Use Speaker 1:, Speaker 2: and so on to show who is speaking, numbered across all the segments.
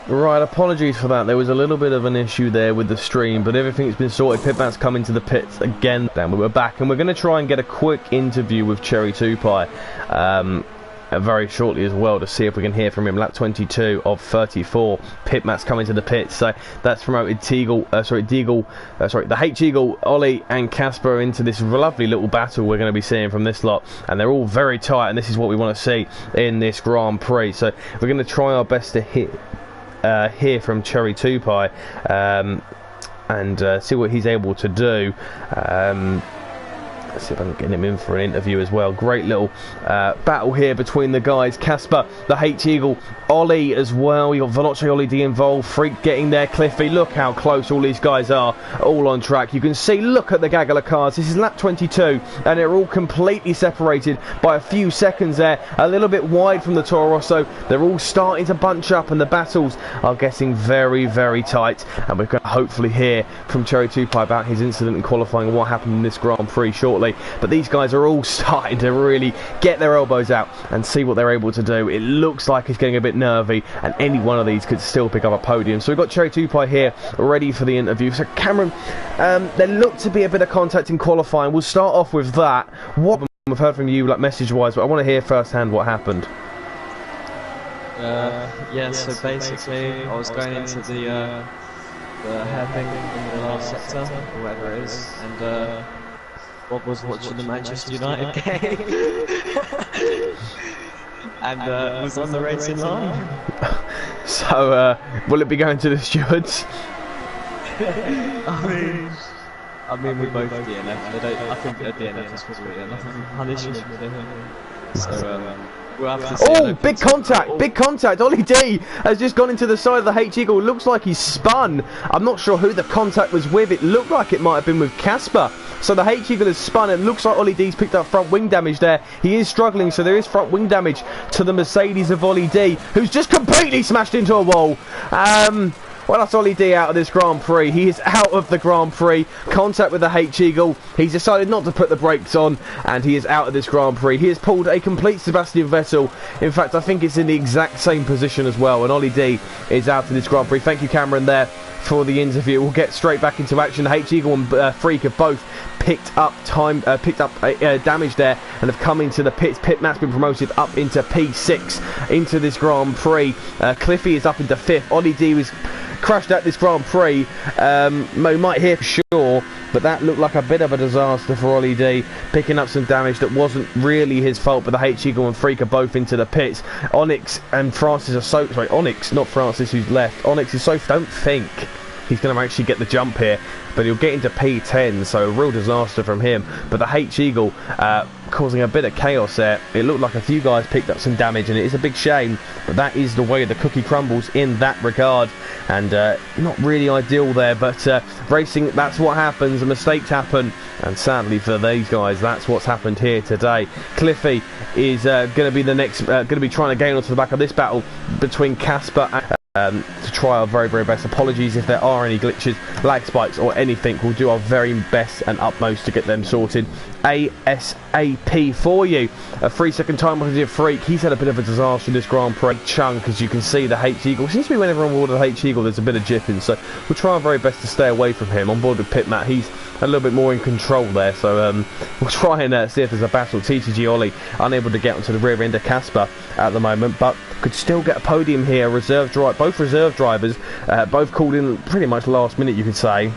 Speaker 1: Right, apologies for that. There was a little bit of an issue there with the stream, but everything's been sorted. Pitmat's come into the pits again. Then we were back, and we're going to try and get a quick interview with Cherry Tupai very shortly as well, to see if we can hear from him. Lap 22 of 34. Pitmat's coming to the pits, so that's promoted the H-Eagle, Ollie and Casper into this lovely little battle we're going to be seeing from this lot, and they're all very tight, and this is what we want to see in this Grand Prix. So we're going to try our best to hear from Cherry Tupai and see what he's able to do. Let's see if I can get him in for an interview as well. Great little battle here between the guys. Casper, the H-Eagle, Ollie as well. You got Veloce, Ollie D involved. Freak getting there. Cliffy, look how close all these guys are, all on track. You can see, look at the gaggle of cars. This is lap 22, and they're all completely separated by a few seconds there. A little bit wide from the Toro Rosso. They're all starting to bunch up, and the battles are getting very, very tight. And we're going to hopefully hear from Cherry Tupai about his incident in qualifying and what happened in this Grand Prix shortly. But these guys are all starting to really get their elbows out and see what they're able to do. It looks like it's getting a bit nervy, and any one of these could still pick up a podium. So we've got Cherry Tupai here ready for the interview. So Cameron, there looked to be a bit of contact in qualifying. We'll start off with that. What we've heard from you, like message wise, but I want to hear firsthand what happened.
Speaker 2: Yeah, so basically I was going into the hairpin in the last sector, or whatever it is, and Bob was watching the Manchester United game and was on the racing line.
Speaker 1: So, will it be going to the stewards?
Speaker 2: I mean, we both DNF. I think a DNF is probably enough punishment for him. So, we'll have to see.
Speaker 1: Oh, big contact, big contact. Ollie D has just gone into the side of the H-Eagle. Looks like he's spun. I'm not sure who the contact was with. It looked like it might have been with Casper. So the H-Eagle has spun. It looks like Ollie D's picked up front wing damage there. He is struggling, so there is front wing damage to the Mercedes of Ollie D, who's just completely smashed into a wall. Well, that's Ollie D out of this Grand Prix. He is out of the Grand Prix. Contact with the H-Eagle. He's decided not to put the brakes on, and he is out of this Grand Prix. He has pulled a complete Sebastian Vettel. In fact, I think it's in the exact same position as well, and Ollie D is out of this Grand Prix. Thank you, Cameron, there for the interview. We'll get straight back into action. H-Eagle and Freak have both picked up damage there and have come into the pits. Pitmat's been promoted up into P6 into this Grand Prix. Cliffy is up into 5th. Ollie D was crashed at this Grand Prix. We might hear for sure, but that looked like a bit of a disaster for Ollie D, picking up some damage that wasn't really his fault. But the H-Eagle and Freak are both into the pits. Onyx and Francis are so sorry. Onyx, not Francis, who's left. Onyx is so don't think he's going to actually get the jump here, but he'll get into P10, so a real disaster from him. But the H-Eagle causing a bit of chaos there. It looked like a few guys picked up some damage, and it is a big shame, but that is the way the cookie crumbles in that regard, and not really ideal there. But racing, that's what happens. Mistakes happen, and sadly for these guys, that's what's happened here today. Cliffy is going to be the next, going to be trying to gain onto the back of this battle between Casper and to try our very, very best. Apologies if there are any glitches, lag spikes or anything. We'll do our very best and utmost to get them sorted ASAP for you. A 3-second time penalty of Freak. He's had a bit of a disaster in this Grand Prix chunk. As you can see, the H-Eagle seems to be whenever on board the H-Eagle there's a bit of jipping, so we'll try our very best to stay away from him. On board with Pitmat, he's a little bit more in control there, so we'll try and see if there's a battle. TTG Ollie unable to get onto the rear end of Casper at the moment, but could still get a podium here. Both reserve drivers, both called in pretty much last minute, you could say.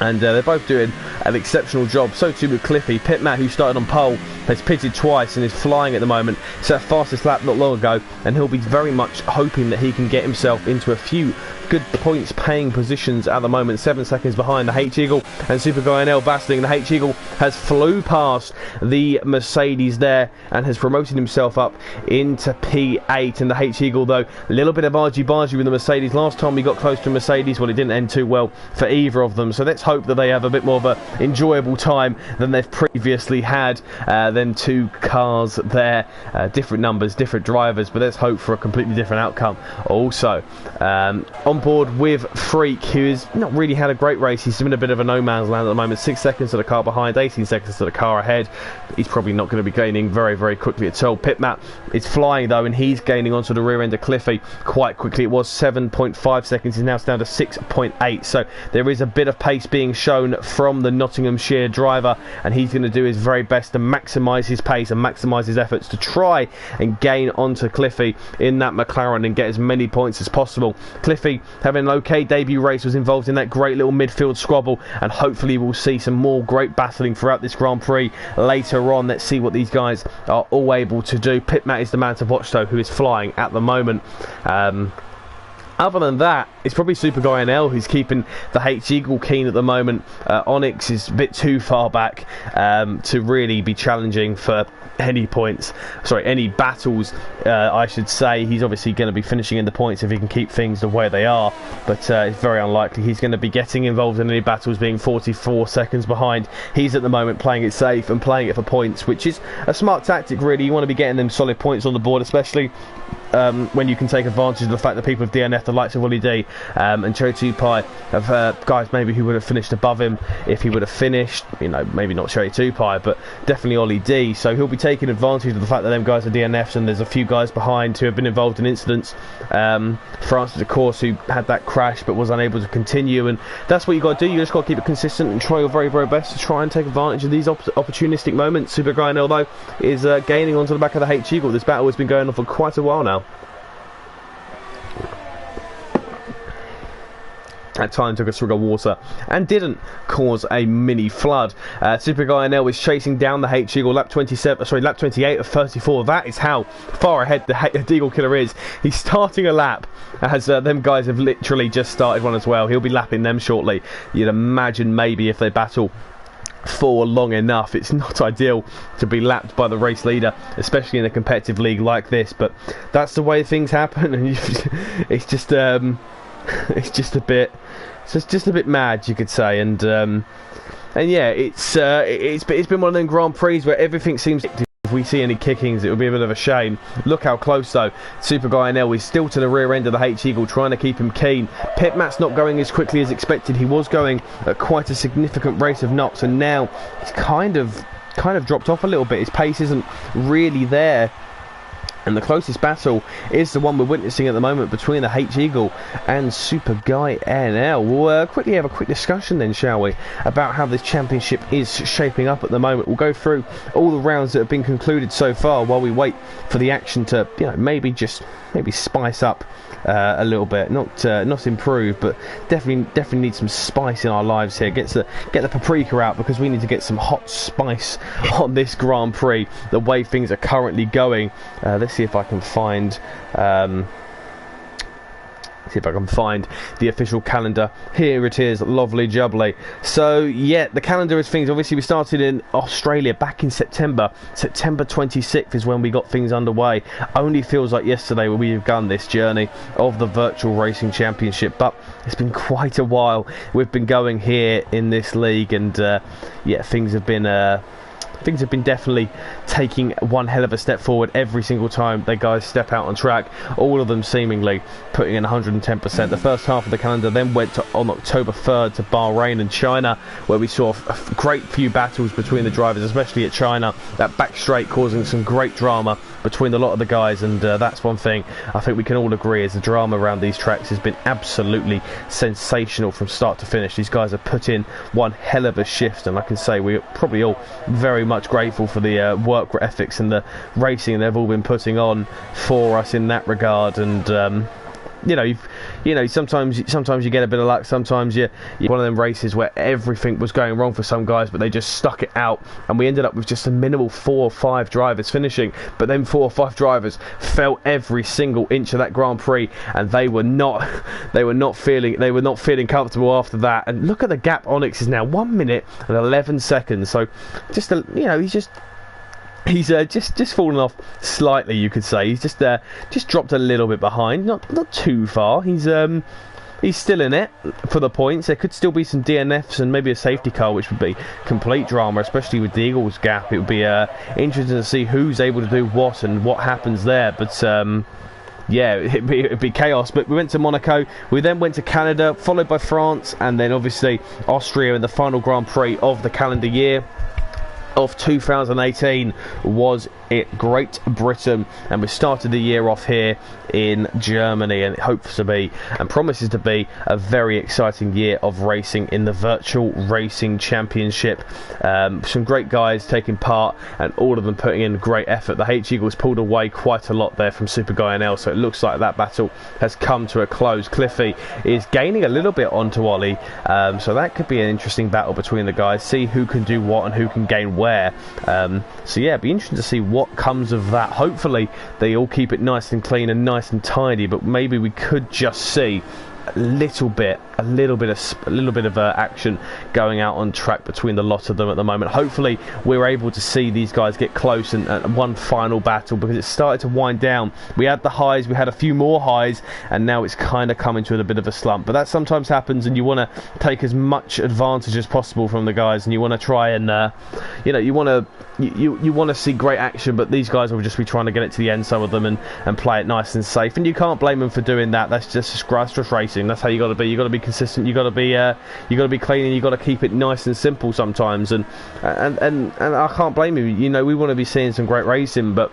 Speaker 1: And they're both doing an exceptional job. So too with Cliffy. Pitmat, who started on pole, has pitted twice and is flying at the moment. Set fastest lap not long ago, and he'll be very much hoping that he can get himself into a few good points paying positions at the moment. 7 seconds behind the H-Eagle and Super Guy and El Basting. The H-Eagle has flew past the Mercedes there and has promoted himself up into P8. And the H-Eagle, though, a little bit of argy-bargy with the Mercedes. Last time we got close to Mercedes, well, it didn't end too well for either of them. So let's hope that they have a bit more of an enjoyable time than they've previously had. Then two cars there, different numbers, different drivers, but let's hope for a completely different outcome. Also, on on board with Freak, who has not really had a great race. He's in a bit of a no man's land at the moment. 6 seconds to the car behind, 18 seconds to the car ahead. He's probably not going to be gaining very, very quickly at all. Pitmat is flying though, and he's gaining onto the rear end of Cliffy quite quickly. It was 7.5 seconds. He's now down to 6.8. So there is a bit of pace being shown from the Nottinghamshire driver, and he's going to do his very best to maximise his pace and maximise his efforts to try and gain onto Cliffy in that McLaren and get as many points as possible. Cliffy, having an okay debut race, was involved in that great little midfield squabble, and hopefully we'll see some more great battling throughout this Grand Prix later on. Let's see what these guys are all able to do. Pitmat is the man to watch though, who is flying at the moment. Other than that, it's probably Super Guy NL who's keeping the H-Eagle keen at the moment. Onyx is a bit too far back to really be challenging for any points. Sorry, any battles, I should say. He's obviously going to be finishing in the points if he can keep things the way they are, but it's very unlikely he's going to be getting involved in any battles, being 44 seconds behind. He's at the moment playing it safe and playing it for points, which is a smart tactic really. You want to be getting them solid points on the board, especially when you can take advantage of the fact that people have DNF, the likes of Ollie D and Cherry 2 Pie, have guys maybe who would have finished above him if he would have finished, you know, maybe not Cherry 2 Pie, but definitely Ollie D. So he'll be taking advantage of the fact that them guys are DNFs, and there's a few guys behind who have been involved in incidents. Francis, of course, who had that crash but was unable to continue, and that's what you got to do. You just got to keep it consistent and try your very, very best to try and take advantage of these opportunistic moments. Super Guy NL, though, is gaining onto the back of the H-Eagle. This battle has been going on for quite a while now. At time took a swig of water and didn't cause a mini flood. Super Guy NL is chasing down the H-Eagle, lap 28 of 34. That is how far ahead the Eagle Killer is. He's starting a lap as them guys have literally just started one as well. He'll be lapping them shortly. You'd imagine maybe if they battle for long enough. It's not ideal to be lapped by the race leader, especially in a competitive league like this, but that's the way things happen, and it's just a bit mad, you could say, and yeah, it's been one of them Grand Prix where everything seems. If we see any kickings, it would be a bit of a shame. Look how close though. Super Guy NL is still to the rear end of the H-Eagle, trying to keep him keen. Pitmat's not going as quickly as expected. He was going at quite a significant rate of knots, and now he's kind of dropped off a little bit. His pace isn't really there. And the closest battle is the one we're witnessing at the moment between the H-Eagle and Super Guy NL. We'll quickly have a quick discussion then, shall we, about how this championship is shaping up at the moment. We'll go through all the rounds that have been concluded so far while we wait for the action to, you know, maybe spice up a little bit. Not improve, but definitely need some spice in our lives here. Get the paprika out, because we need to get some hot spice on this Grand Prix the way things are currently going. Let's see if I can find the official calendar. Here it is, lovely jubbly. So yeah, the calendar is things. Obviously we started in Australia back in September 26th is when we got things underway. Only feels like yesterday when we've begun this journey of the virtual racing championship, but it's been quite a while we've been going here in this league, and yeah, things have been definitely taking one hell of a step forward every single time they guys step out on track. All of them seemingly putting in 110%. The first half of the calendar then went on October 3rd to Bahrain and China, where we saw a great few battles between the drivers, especially at China. That back straight causing some great drama between a lot of the guys, and that's one thing I think we can all agree is the drama around these tracks has been absolutely sensational from start to finish. These guys have put in one hell of a shift, and I can say we're probably all very much grateful for the work ethics and the racing they've all been putting on for us in that regard. And you know, sometimes you get a bit of luck. Sometimes you're one of them races where everything was going wrong for some guys, but they just stuck it out, and we ended up with just a minimal 4 or 5 drivers finishing. But then 4 or 5 drivers felt every single inch of that Grand Prix, and they were not feeling comfortable after that. And look at the gap. Onyx is now 1 minute and 11 seconds. So he's just fallen off slightly, you could say. He's just dropped a little bit behind, not too far. He's still in it for the points. There could still be some DNFs and maybe a safety car, which would be complete drama, especially with the Eagles gap. It would be interesting to see who's able to do what and what happens there. But yeah, it'd be chaos. But we went to Monaco, we then went to Canada, followed by France, and then obviously Austria in the final Grand Prix of the calendar year of 2018 was it Great Britain, and we started the year off here in Germany, and it hopes to be and promises to be a very exciting year of racing in the Virtual Racing Championship. Some great guys taking part, and all of them putting in great effort. The H-Eagles pulled away quite a lot there from Super Guy NL, so it looks like that battle has come to a close. Cliffy is gaining a little bit onto Ollie, so that could be an interesting battle between the guys, see who can do what and who can gain where. So yeah, it'd be interesting to see what comes of that. Hopefully they all keep it nice and clean and nice and tidy, but maybe we could just see a little bit of action going out on track between the lot of them at the moment. Hopefully we're able to see these guys get close and one final battle, because it started to wind down. We had the highs, we had a few more highs, and now it's kind of coming to a bit of a slump. But that sometimes happens, and you want to take as much advantage as possible from the guys, and you want to try and you want to see great action, but these guys will just be trying to get it to the end, some of them, and play it nice and safe, and you can't blame them for doing that. That's just racing. That's how you got to be. You got to be consistent. You got to be clean, and you got to keep it nice and simple sometimes. And I can't blame you. You know, we want to be seeing some great racing, but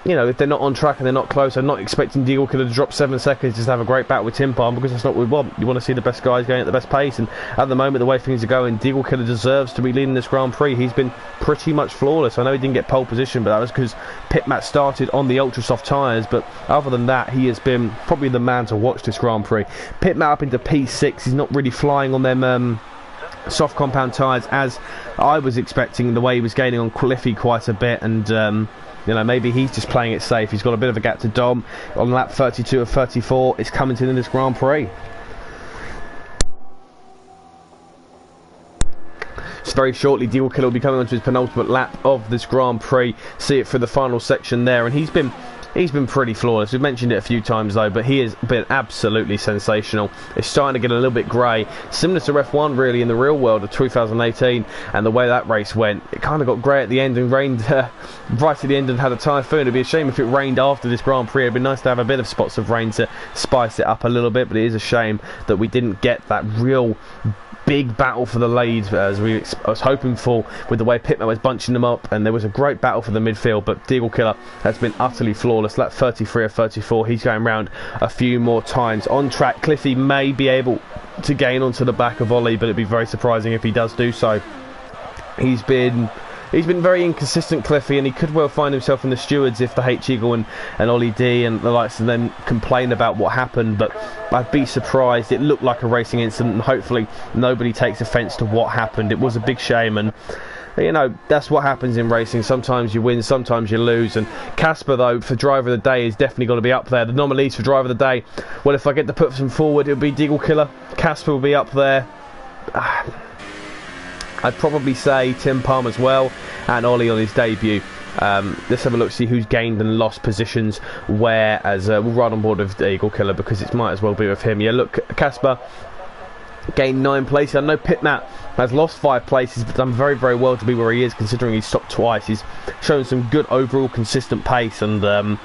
Speaker 1: you know, if they're not on track and they're not close, I'm not expecting Deagle Killer to drop 7 seconds just to have a great battle with Tim Palm, because that's not what we want. You want to see the best guys going at the best pace, and at the moment, the way things are going, Deagle Killer deserves to be leading this Grand Prix. He's been pretty much flawless. I know he didn't get pole position, but that was because Pit Matt started on the ultra soft tyres, but other than that, he has been probably the man to watch this Grand Prix. Pit Matt up into P6, he's not really flying on them soft compound tyres as I was expecting, the way he was gaining on Cliffy quite a bit, and you know, maybe he's just playing it safe. He's got a bit of a gap to Dom on lap 32 of 34. It's coming to in this Grand Prix. Just very shortly, Deagle Killer will be coming onto his penultimate lap of this Grand Prix. See it for the final section there, and he's been pretty flawless. We've mentioned it a few times though, but he has been absolutely sensational. It's starting to get a little bit grey, similar to F1 really in the real world of 2018, and the way that race went, it kind of got grey at the end and rained right at the end and had a typhoon. It'd be a shame if it rained after this Grand Prix. It'd be nice to have a bit of spots of rain to spice it up a little bit, but it is a shame that we didn't get that real big battle for the lead as I was hoping for, with the way Pitman was bunching them up, and there was a great battle for the midfield, but Deagle Killer has been utterly flawless. Lap 33 of 34, he's going round a few more times. On track, Cliffy may be able to gain onto the back of Ollie, but it'd be very surprising if he does do so. He's been very inconsistent, Cliffy, and he could well find himself in the stewards if the H-Eagle and Ollie D and the likes of them complain about what happened, but I'd be surprised. It looked like a racing incident, and hopefully nobody takes offence to what happened. It was a big shame, and you know, that's what happens in racing. Sometimes you win, sometimes you lose, and Casper, though, for driver of the day is definitely going to be up there. The nominees for driver of the day, well, if I get to put some forward, it'll be Deagle Killer. Casper will be up there. I'd probably say Tim Palm as well, and Ollie on his debut. Let's have a look, see who's gained and lost positions where, as we'll ride on board with Deagle Killer, because it might as well be with him. Yeah, look, Casper gained 9 places. I know Pitmat has lost 5 places, but done very, very well to be where he is, considering he's stopped twice. He's shown some good overall consistent pace, and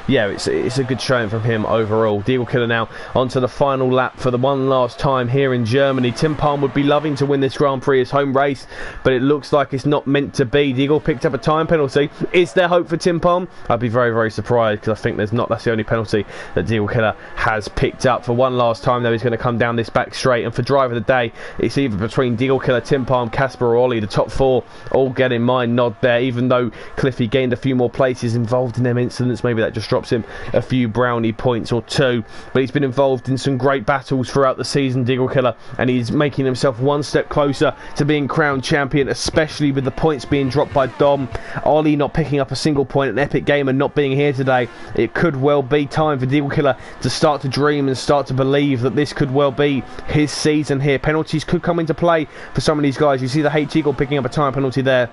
Speaker 1: yeah, it's a good showing from him overall. Deagle Killer now onto the final lap for the one last time here in Germany. Tim Palm would be loving to win this Grand Prix, his home race, but it looks like it's not meant to be. Deagle picked up a time penalty. Is there hope for Tim Palm? I'd be very, very surprised, because I think there's not. That's the only penalty that Deagle Killer has picked up. For one last time, though, he's going to come down this back straight, and for driver of the day, it's either between Deagle Killer, Tim Palm, Casper or Ollie. The top 4 all getting my nod there, even though Cliffy gained a few more places involved in them incidents. Maybe that just drops him a few brownie points or 2, but he's been involved in some great battles throughout the season, Deagle Killer, and he's making himself one step closer to being crowned champion, especially with the points being dropped by Dom. Ollie not picking up a single point, an Epic Gamer not being here today. It could well be time for Deagle Killer to start to dream and start to believe that this could well be his season here. Penalties could come into play for some of these guys. You see the H-Eagle picking up a time penalty there.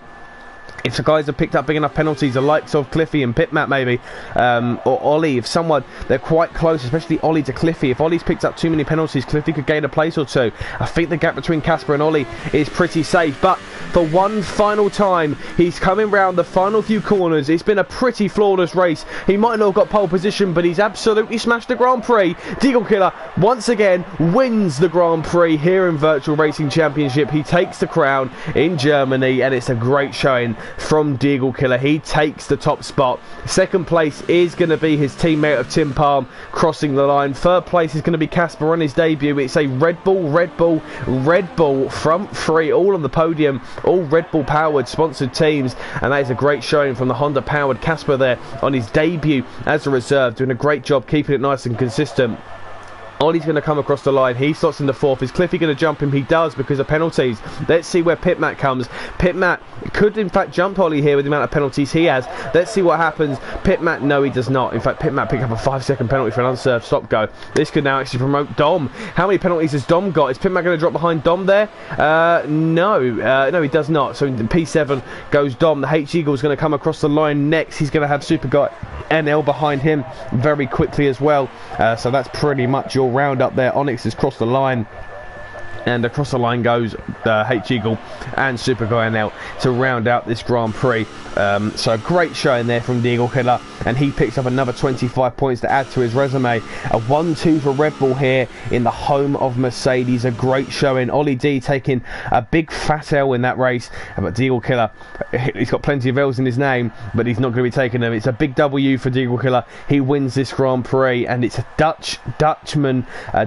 Speaker 1: if the guys have picked up big enough penalties, the likes of Cliffy and Pitmat maybe, or Ollie, if someone, they're quite close, especially Ollie to Cliffy. If Ollie's picked up too many penalties, Cliffy could gain a place or two. I think the gap between Casper and Ollie is pretty safe, but for one final time, he's coming round the final few corners. It's been a pretty flawless race. He might not have got pole position, but he's absolutely smashed the Grand Prix. Deagle Killer, once again, wins the Grand Prix here in Virtual Racing Championship. He takes the crown in Germany, and it's a great showing from Deagle Killer. He takes the top spot. Second place is going to be his teammate of Tim Palm crossing the line. Third place is going to be Casper on his debut. It's a Red Bull front three, all on the podium, all Red Bull powered sponsored teams, and that is a great showing from the Honda powered Casper there on his debut as a reserve, doing a great job keeping it nice and consistent. Ollie's going to come across the line. He slots in the fourth. Is Cliffy going to jump him? He does, because of penalties. Let's see where Pitmat comes. Pitmat could in fact jump Ollie here with the amount of penalties he has. Let's see what happens. Pitmat, no, he does not. In fact, Pitmat picked up a 5-second penalty for an unserved stop go. This could now actually promote Dom. How many penalties has Dom got? Is Pitmat going to drop behind Dom there? No, he does not. So in P7 goes Dom. The H-Eagle is going to come across the line next. He's going to have Super Guy NL behind him very quickly as well. So that's pretty much your round up there. Onyx has crossed the line, and across the line goes H-Eagle and Super Guy NL to round out this Grand Prix. So a great showing there from the Eagle Killer, and he picks up another 25 points to add to his resume. A 1-2 for Red Bull here in the home of Mercedes. A great showing. Ollie D taking a big fat L in that race, but the Eagle Killer, he's got plenty of L's in his name, but he's not going to be taking them. It's a big W for the Eagle Killer. He wins this Grand Prix, and it's a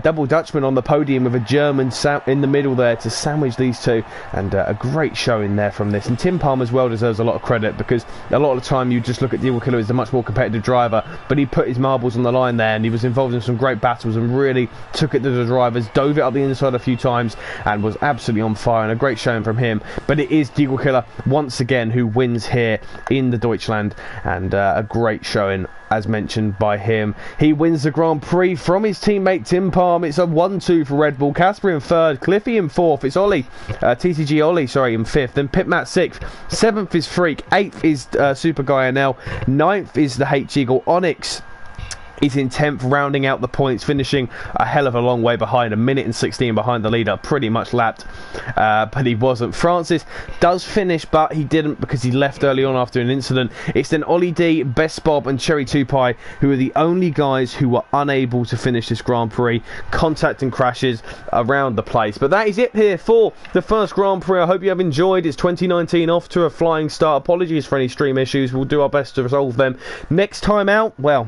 Speaker 1: double Dutchman on the podium with a German in the middle there to sandwich these two, and a great showing there from this. And Tim Palm as well deserves a lot of credit, because a lot of the time you just look at Deagle Killer as a much more competitive driver, but he put his marbles on the line there, and he was involved in some great battles and really took it to the drivers, dove it up the inside a few times, and was absolutely on fire, and a great showing from him. But it is Deagle Killer once again who wins here in the Deutschland, and a great showing as mentioned by him. He wins the Grand Prix from his teammate Tim Palm. It's a 1-2 for Red Bull. Casper in third, Cliffy in fourth. It's Ollie, TCG Ollie, sorry, in fifth. Then Pitmat sixth. Seventh is Freak. Eighth is Super Guy NL. Ninth is the H-Eagle. Onyx is in 10th, rounding out the points, finishing a hell of a long way behind, 1 minute and 16 behind the leader, pretty much lapped, but he wasn't. Francis does finish, but he didn't because he left early on after an incident. It's then Ollie D, Best Bob and Cherry 2Pie who are the only guys who were unable to finish this Grand Prix. Contact and crashes around the place. But that is it here for the first Grand Prix. I hope you have enjoyed. It's 2019 off to a flying start. Apologies for any stream issues. We'll do our best to resolve them. Next time out, well,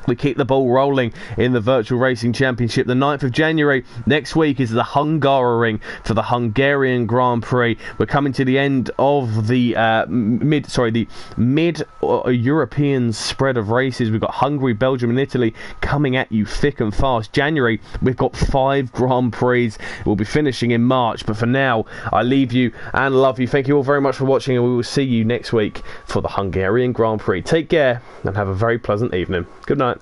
Speaker 1: we keep the ball rolling in the Virtual Racing Championship. The 9th of January next week is the Hockenheimring for the Hungarian Grand Prix. We're coming to the end of the mid-European spread of races. We've got Hungary, Belgium and Italy coming at you thick and fast. January, we've got 5 Grand Prix. We'll be finishing in March, but for now, I leave you and love you. Thank you all very much for watching, and we will see you next week for the Hungarian Grand Prix. Take care and have a very pleasant evening. Good night.